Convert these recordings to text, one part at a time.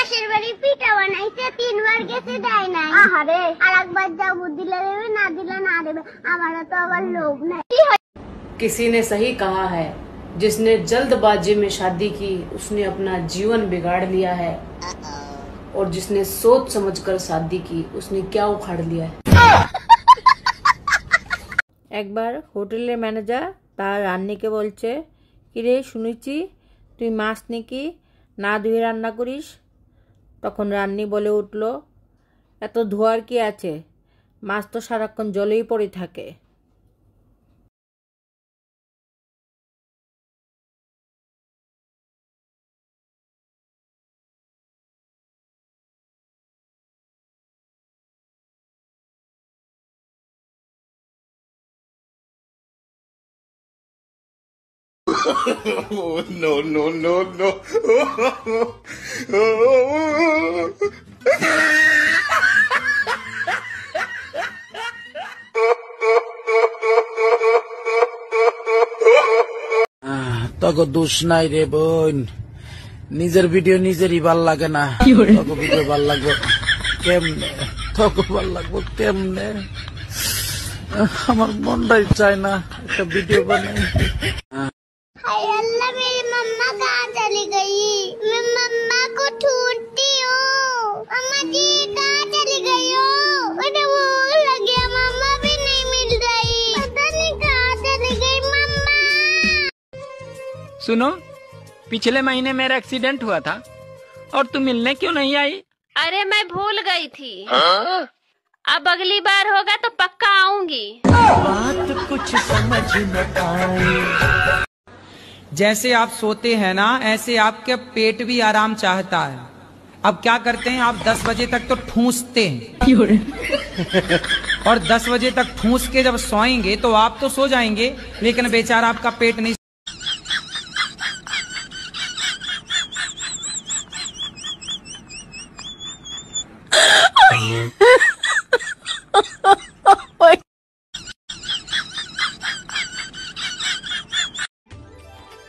পাশের বাড়ি পিঠা বানাইছে 3 বার গেছে দেয় নাই। আহারে আরেকবার যা বুদ্ধি দেবে না দিলে না দেবে, আমারও তো আবার লোভ নাই। किसी ने सही कहा है, जिसने जल्दबाजी में शादी की उसने अपना जीवन बिगाड़ लिया है, और जिसने सोच समझकर शादी की उसने क्या उखाड़ लिया है। একবার হোটেলের ম্যানেজার তার রান্নিকে বলছে, কিরে শুনেছি তুই মাছ নাকি না ধুয়ে রান্না করিস। তখন রান্নি বলে উঠল, এত ধোয়ার কি আছে, মাছ তো সারাক্ষণ জলেই পড়ে থাকে। Oh, no, no, no, no. তোকে দোষ নাই রে বোন, নিজের ভিডিও নিজেরই ভাল লাগে না। তোকে ভিডিও ভাল লাগবে কেমনে, তোকে ভাল লাগবে কেমনে, আমার মনটাই চায় না একটা ভিডিও বানাই। हाय अल्लाह, मेरी मम्मा कहाँ चली गई? मैं मम्मा को ढूंढती हूँ। अम्मा जी कहाँ चली गई हो? मुझे भूख लगी है, मम्मा भी नहीं मिल रही, पता नहीं कहाँ चली गई मम्मा। सुनो, पिछले महीने मेरा एक्सीडेंट हुआ था और तुम मिलने क्यों नहीं आई? अरे मैं भूल गई थी। अब अगली बार होगा तो पक्का आऊंगी। बात कुछ समझ न आए। जैसे आप सोते हैं ना, ऐसे आपके पेट भी आराम चाहता है। अब क्या करते हैं आप, 10 बजे तक तो ठूंसते हैं और 10 बजे तक ठूंस के जब सोएंगे तो आप तो सो जाएंगे, लेकिन बेचारा आपका पेट नहीं।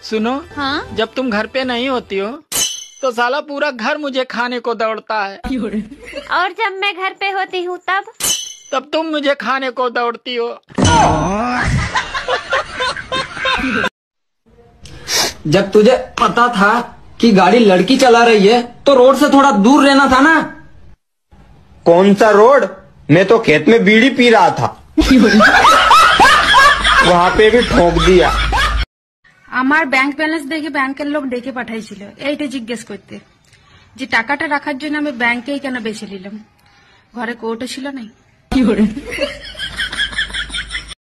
सुनो, हाँ? जब तुम घर पे नहीं होती हो तो साला पूरा घर मुझे खाने को दौड़ता है, और जब मैं घर पे होती हूँ तब तुम मुझे खाने को दौड़ती हो। जब तुझे पता था कि गाड़ी लड़की चला रही है तो रोड से थोड़ा दूर रहना था ना। कौन सा रोड? मैं तो खेत में बीड़ी पी रहा था। वहाँ पे भी ठोक दिया। আমার ব্যাংক ব্যালেন্স দেখে ব্যাংকের লোক ডেকে পাঠাইছিল এইটা জিজ্ঞেস করতে যে টাকাটা রাখার জন্য আমি ব্যাংকেই কেন বেছে নিলাম, ঘরে কোর্টও ছিল না।